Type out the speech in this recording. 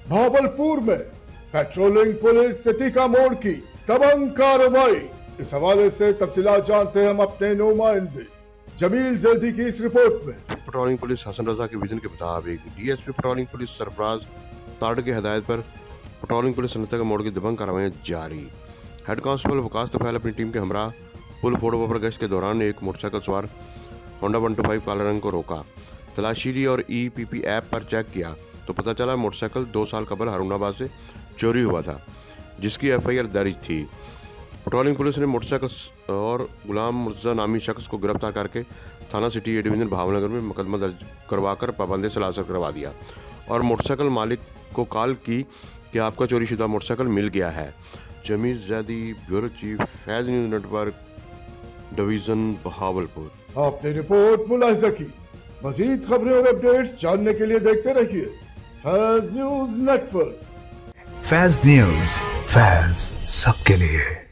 भावलपुर में patrolling police सतीका मोड़ की दबंग कार्रवाई। इस हवाले से तफसीलात जानते हैं हम अपने नुमाइंदे जमील जल्दी की इस रिपोर्ट में। पेट्रोलिंग पुलिस हसन रजा के विजन के मुताबिक डीएसपी पेट्रोलिंग पुलिस सरफराज ताड़ की हदायत पर पेट्रोलिंग पुलिस सतीका मोड़ की दबंग कार्रवाई जारी। हेड कांस्टेबल वकास तफैल अपनी टीम के हमरा पुल फोड़ो पर गश्त के दौरान एक मोटरसाइकिल सवार होंडा 125 काला रंग को रोका। तलाशी ली और ईपीपी ऐप पर चेक किया तो पता चला मोटरसाइकिल 2 साल कबल हारूनाबाद से चोरी हुआ था, जिसकी एफआईआर दर्ज थी। पेट्रोलिंग पुलिस ने मोटरसाइकिल और गुलाम मुर्तजा नामी शख्स को गिरफ्तार करके थाना सिटी ए डिवीजन भावनगर में मुकदमा दर्ज करवाकर पाबंदी से लासर करवा दिया और मोटरसाइकिल मालिक को कॉल की कि आपका चोरीशुदा मोटरसाइकिल मिल गया है। Jamil Zaidi, bureau chief, Faiz news network, division Bahawalpur. आपने रिपोर्ट मुलाहिजा की। मजीद खबरें और अपडेट्स जानने के लिए देखते रहिए Faiz news network. Faiz news, Faiz सबके लिए।